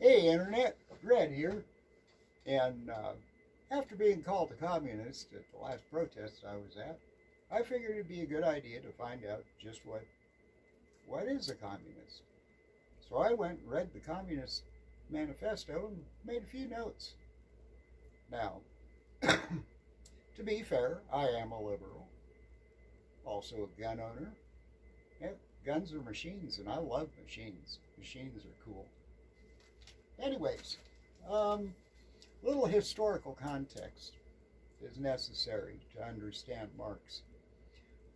Hey, Internet, Red here. And after being called a communist at the last protest I was at, I figured it'd be a good idea to find out just what is a communist. So I went and read the Communist Manifesto and made a few notes. Now, to be fair, I am a liberal, also a gun owner. Yeah, guns are machines, and I love machines. Machines are cool. Anyways, little historical context is necessary to understand Marx.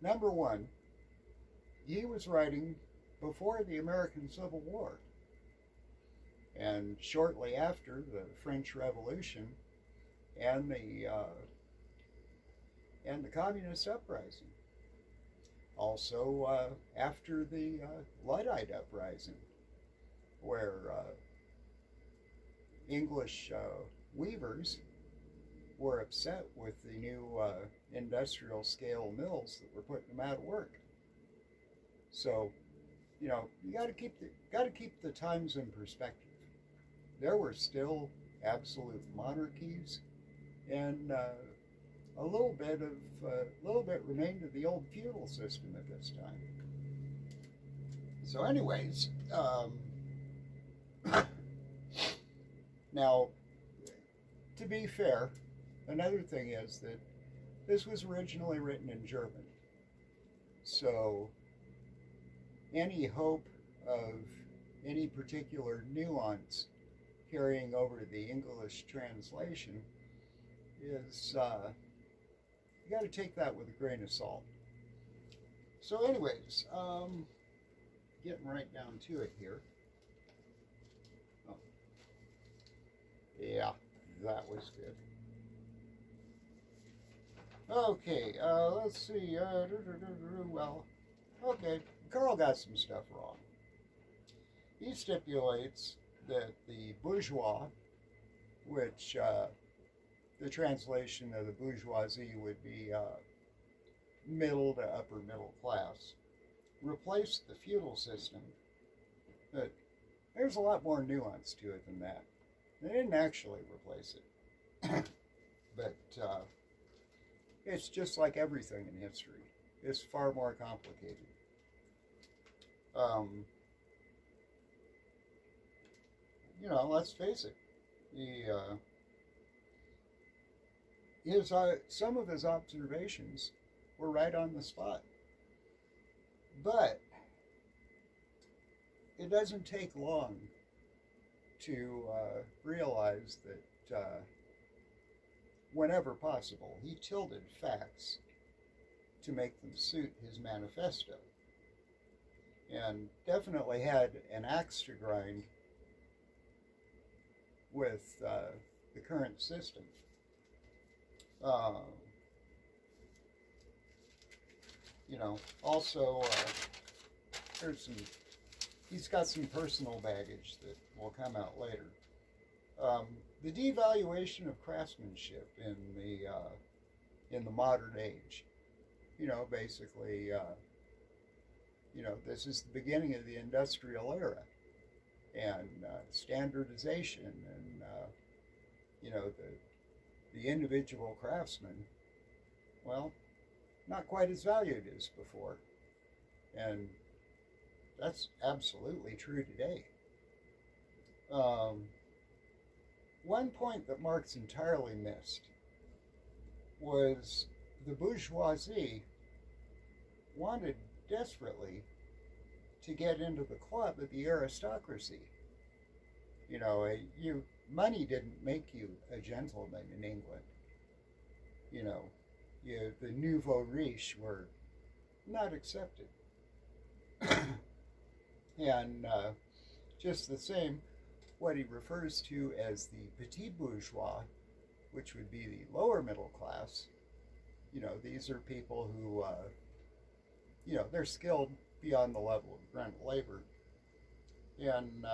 Number one, he was writing before the American Civil War and shortly after the French Revolution and the Communist Uprising. Also after the Luddite Uprising, where English weavers were upset with the new industrial scale mills that were putting them out of work. So, you know, you got to keep the times in perspective. There were still absolute monarchies, and a little bit remained of the old feudal system at this time. So, anyways, now, to be fair, another thing is that this was originally written in German. So any hope of any particular nuance carrying over to the English translation is, you got to take that with a grain of salt. So anyways, getting right down to it here. Yeah, that was good. Okay, let's see. Well, okay, Carl got some stuff wrong. He stipulates that the bourgeois, which the translation of the bourgeoisie would be middle to upper middle class, replaced the feudal system. But there's a lot more nuance to it than that. They didn't actually replace it. But it's just like everything in history. It's far more complicated. You know, let's face it. Some of his observations were right on the spot. But it doesn't take long to realize that whenever possible, he tilted facts to make them suit his manifesto, and definitely had an axe to grind with the current system. You know, also he's got some personal baggage that will come out later. The devaluation of craftsmanship in the modern age. You know, basically, you know, this is the beginning of the industrial era, and standardization, and you know, the individual craftsman, well, not quite as valued as before, and that's absolutely true today. One point that Marx entirely missed was the bourgeoisie wanted desperately to get into the club of the aristocracy. You know, money didn't make you a gentleman in England. You know, the nouveau riche were not accepted. And just the same, what he refers to as the petit bourgeois, which would be the lower middle class, you know, these are people who, you know, they're skilled beyond the level of grunt labor, and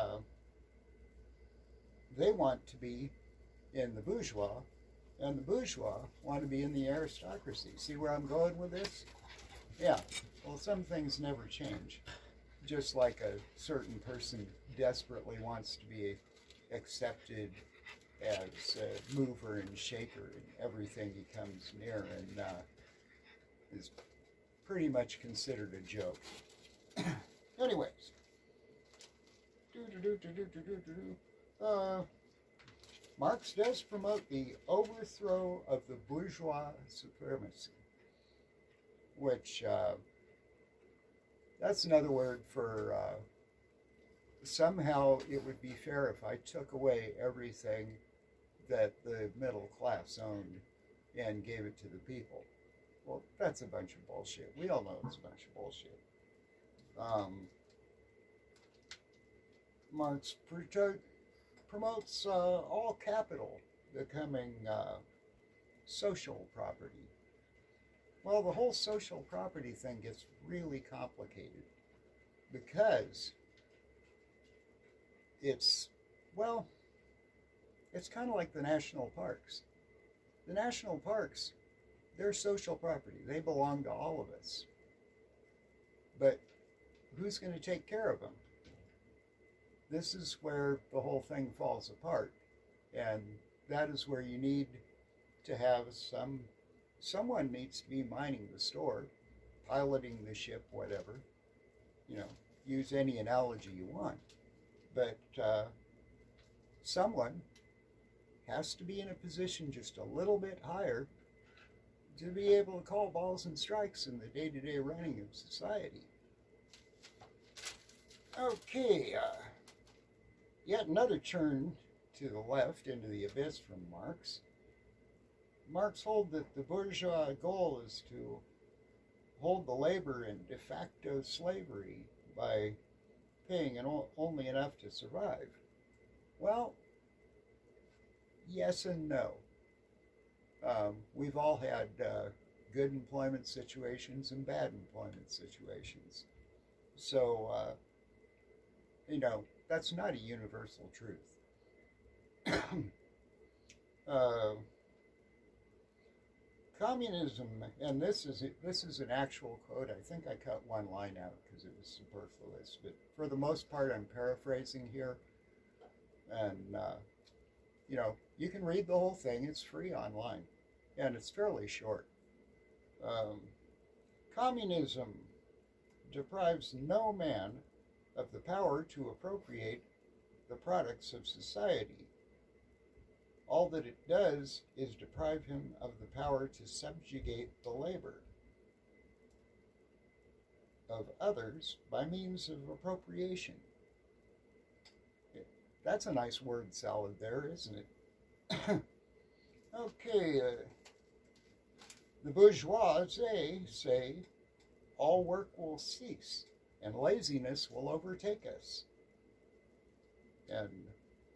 they want to be in the bourgeois, and the bourgeois want to be in the aristocracy. See where I'm going with this? Yeah, well, some things never change. Just like a certain person desperately wants to be accepted as a mover and shaker in everything he comes near, and is pretty much considered a joke. Anyways, Marx does promote the overthrow of the bourgeois supremacy, which that's another word for somehow it would be fair if I took away everything that the middle class owned and gave it to the people. Well, that's a bunch of bullshit. We all know it's a bunch of bullshit. Marx promotes all capital becoming social property. Well, the whole social property thing gets really complicated because it's kind of like the national parks. The national parks, they're social property. They belong to all of us. But who's going to take care of them? This is where the whole thing falls apart. And that is where you need to have someone needs to be minding the store, piloting the ship, whatever. You know, use any analogy you want. But someone has to be in a position just a little bit higher to be able to call balls and strikes in the day-to-day running of society. Okay, yet another turn to the left into the abyss from Marx. Marx holds that the bourgeois goal is to hold the labor in de facto slavery by paying only enough to survive. Well, yes and no. We've all had good employment situations and bad employment situations. So, you know, that's not a universal truth. Communism, and this is an actual quote. I think I cut one line out because it was superfluous, but for the most part, I'm paraphrasing here. And you know, you can read the whole thing. It's free online, and it's fairly short. Communism deprives no man of the power to appropriate the products of society. All that it does is deprive him of the power to subjugate the labor of others by means of appropriation. That's a nice word salad there, isn't it? Okay, the bourgeois say all work will cease and laziness will overtake us. And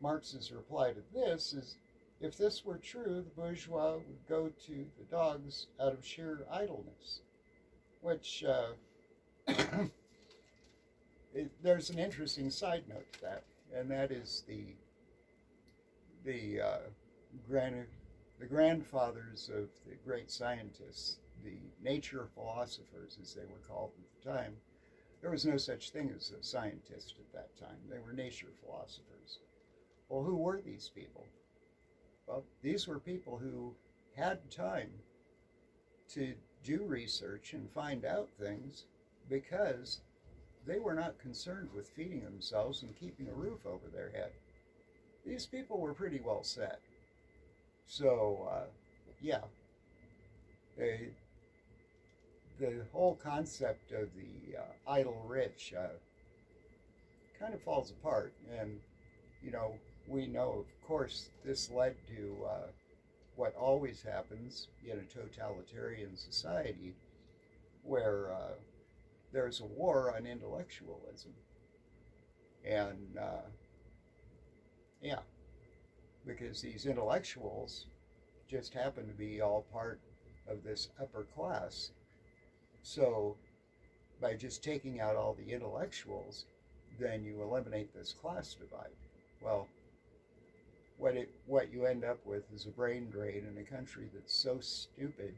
Marx's reply to this is, if this were true, the bourgeois would go to the dogs out of sheer idleness, which there's an interesting side note to that, and that is the grandfathers of the great scientists, the nature philosophers, as they were called at the time. There was no such thing as a scientist at that time. They were nature philosophers. Well, who were these people? Well, these were people who had time to do research and find out things because they were not concerned with feeding themselves and keeping a roof over their head. These people were pretty well set. So, yeah, the whole concept of the idle rich kind of falls apart. And, you know, we know, of course, this led to what always happens in a totalitarian society where there's a war on intellectualism. And, yeah, because these intellectuals just happen to be all part of this upper class. So by just taking out all the intellectuals, then you eliminate this class divide. Well, what you end up with is a brain drain in a country that's so stupid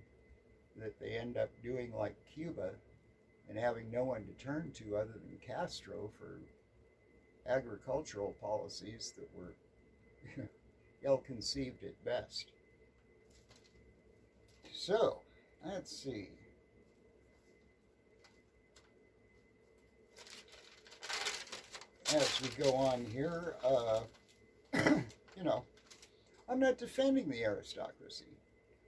that they end up doing like Cuba and having no one to turn to other than Castro for agricultural policies that were ill-conceived at best. So, let's see. As we go on here, you know, I'm not defending the aristocracy.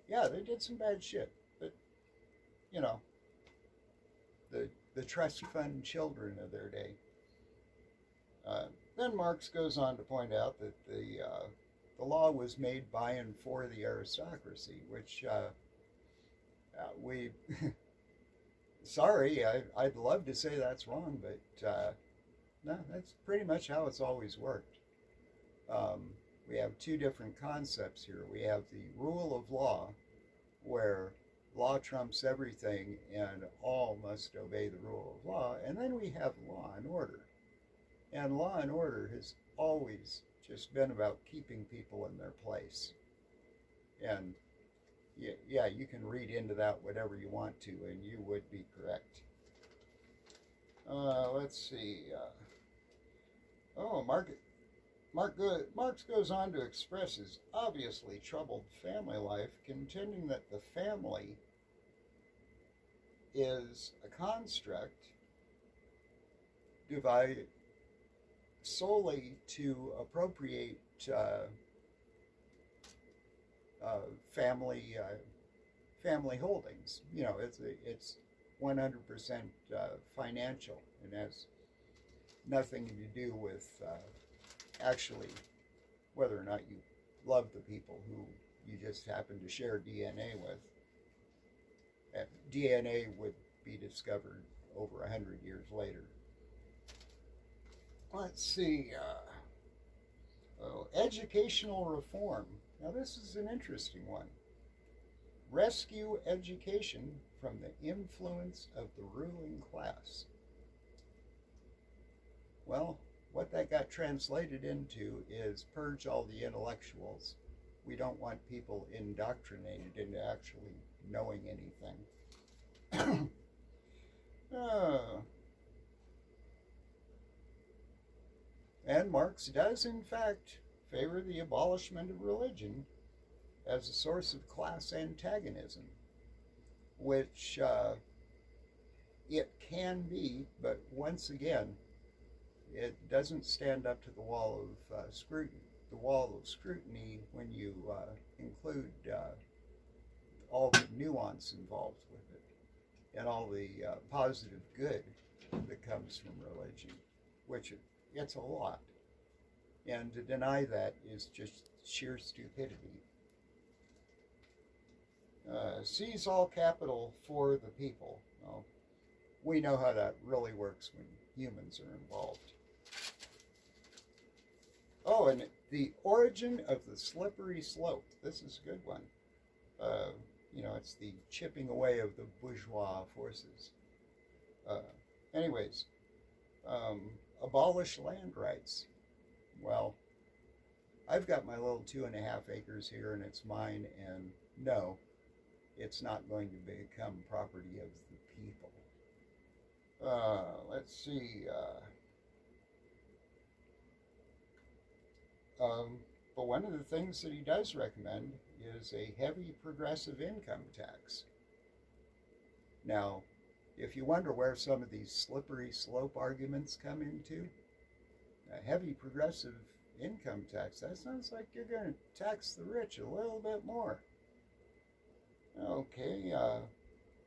Yeah, they did some bad shit, but, you know, the trust fund children of their day. Then Marx goes on to point out that the law was made by and for the aristocracy, which we, sorry, I'd love to say that's wrong, but no, that's pretty much how it's always worked. We have two different concepts here. We have the rule of law, where law trumps everything and all must obey the rule of law, and then we have law and order. And law and order has always just been about keeping people in their place. And yeah, you can read into that whatever you want to, and you would be correct. Let's see. Marx goes on to express his obviously troubled family life, contending that the family is a construct divided solely to appropriate family holdings. You know, it's 100% financial and has nothing to do with actually whether or not you love the people who you just happen to share DNA with. DNA would be discovered over 100 years later. Let's see. Educational reform. Now this is an interesting one. Rescue education from the influence of the ruling class. Well, what that got translated into is purge all the intellectuals. We don't want people indoctrinated into actually knowing anything. And Marx does, in fact, favor the abolishment of religion as a source of class antagonism, which it can be, but once again, it doesn't stand up to the wall of scrutiny. The wall of scrutiny when you include all the nuance involved with it and all the positive good that comes from religion, which it's a lot. And to deny that is just sheer stupidity. Seize all capital for the people. Well, we know how that really works when humans are involved. Oh, and the origin of the slippery slope. This is a good one. You know, it's the chipping away of the bourgeois forces. Anyways, abolish land rights. Well, I've got my little 2.5 acres here and it's mine, and no, it's not going to become property of the people. Let's see. But one of the things that he does recommend is a heavy progressive income tax. Now, if you wonder where some of these slippery slope arguments come into, a heavy progressive income tax, that sounds like you're going to tax the rich a little bit more. Okay,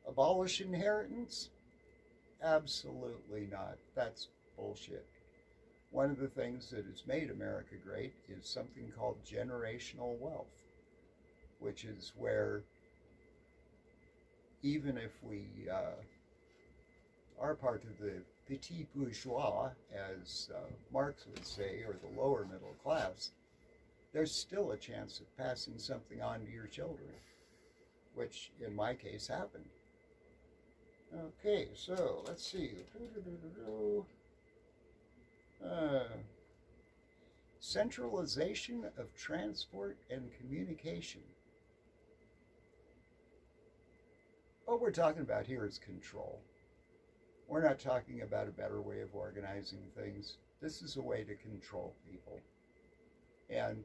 abolish inheritance? Absolutely not. That's bullshit. One of the things that has made America great is something called generational wealth, which is where even if we are part of the petit bourgeois, as Marx would say, or the lower middle class, there's still a chance of passing something on to your children, which in my case happened. Okay, so let's see. Centralization of transport and communication. What we're talking about here is control. We're not talking about a better way of organizing things. This is a way to control people. And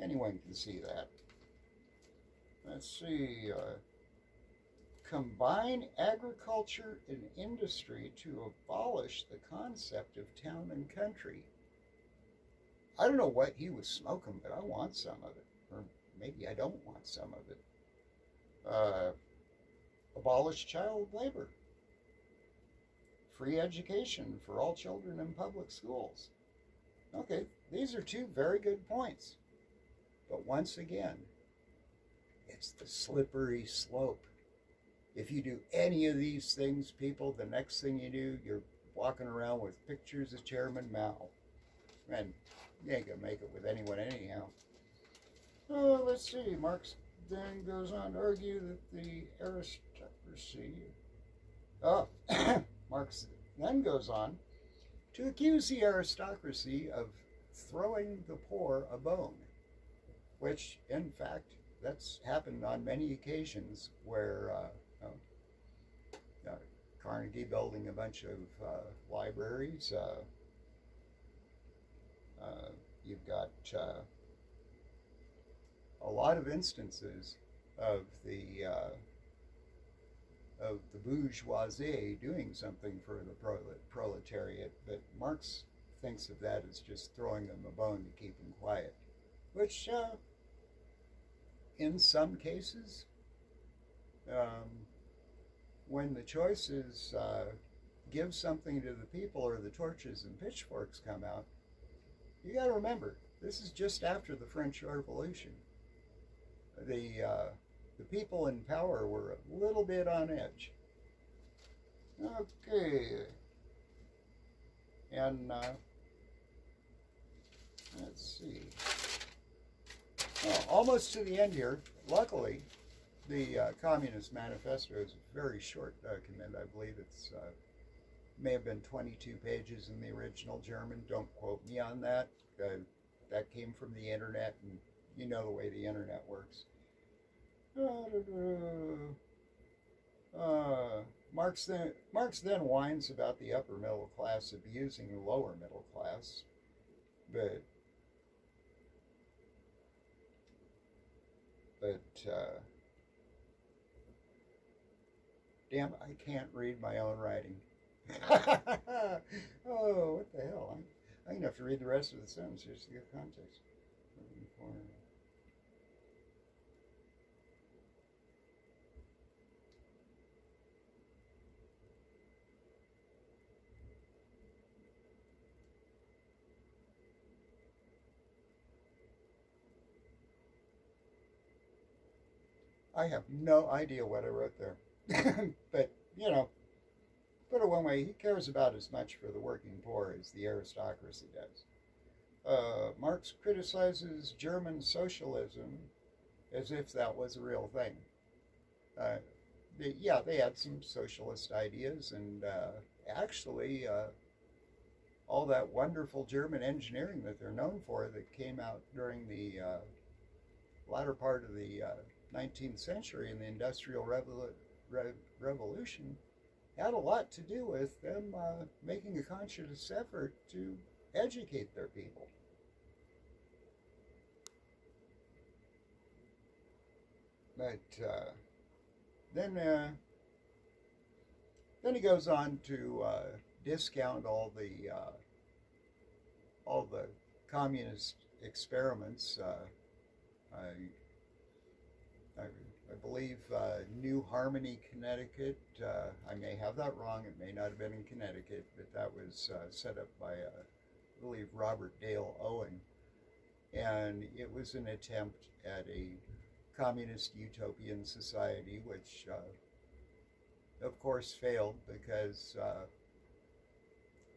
Anyone can see that. Let's see. Combine agriculture and industry to abolish the concept of town and country. I don't know what he was smoking, but I want some of it. Or maybe I don't want some of it. Abolish child labor. Free education for all children in public schools. Okay, these are two very good points. But once again, it's the slippery slope. If you do any of these things, people, the next thing you do, you're walking around with pictures of Chairman Mao. And you ain't going to make it with anyone anyhow. Let's see. Marx then goes on to argue that the aristocracy... Marx then goes on to accuse the aristocracy of throwing the poor a bone, which, in fact, that's happened on many occasions where Carnegie building a bunch of libraries. You've got a lot of instances of the bourgeoisie doing something for the proletariat, but Marx thinks of that as just throwing them a bone to keep them quiet, which in some cases, when the choice is give something to the people or the torches and pitchforks come out, you got to remember, this is just after the French Revolution. The people in power were a little bit on edge. Okay. And let's see. Almost to the end here. Luckily, the Communist Manifesto is a very short document. I believe it's may have been 22 pages in the original German. Don't quote me on that. That came from the internet, and you know the way the internet works. Marx then whines about the upper middle class abusing the lower middle class, but damn, I can't read my own writing. Oh, what the hell? I'm going to have to read the rest of the sentence just to get context. I have no idea what I wrote there. But, you know, put it one way, he cares about as much for the working poor as the aristocracy does. Marx criticizes German socialism as if that was a real thing. They had some socialist ideas, and actually all that wonderful German engineering that they're known for that came out during the latter part of the 19th century and the Industrial Revolution had a lot to do with them making a conscious effort to educate their people. But then he goes on to discount all the communist experiments. I believe New Harmony, Connecticut. I may have that wrong. It may not have been in Connecticut, but that was set up by, I believe, Robert Dale Owen. And it was an attempt at a communist utopian society, which, of course, failed because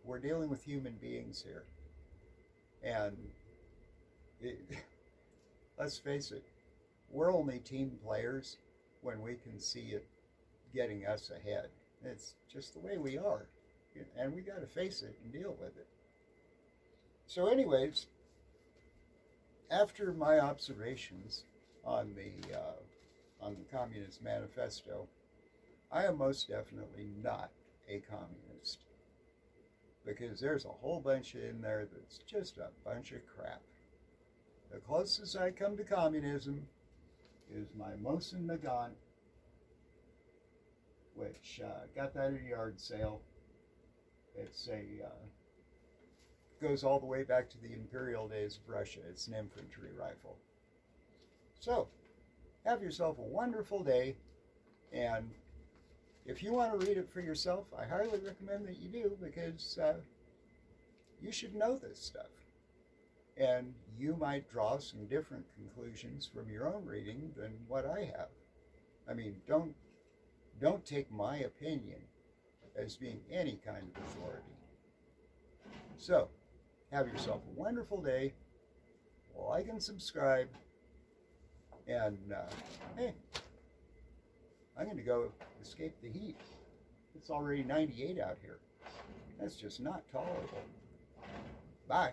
we're dealing with human beings here. And let's face it, we're only team players when we can see it getting us ahead. It's just the way we are, and we got to face it and deal with it. So anyways, after my observations on the Communist Manifesto, I am most definitely not a communist, because there's a whole bunch in there that's just a bunch of crap. The closest I come to communism is my Mosin Nagant, which got that at a yard sale. It's a goes all the way back to the imperial days of Russia. It's an infantry rifle. So, have yourself a wonderful day, and if you want to read it for yourself, I highly recommend that you do, because you should know this stuff. And you might draw some different conclusions from your own reading than what I have. I mean, don't take my opinion as being any kind of authority. So, have yourself a wonderful day. Like and subscribe. And, hey, I'm going to go escape the heat. It's already 98 out here. That's just not tolerable. Bye.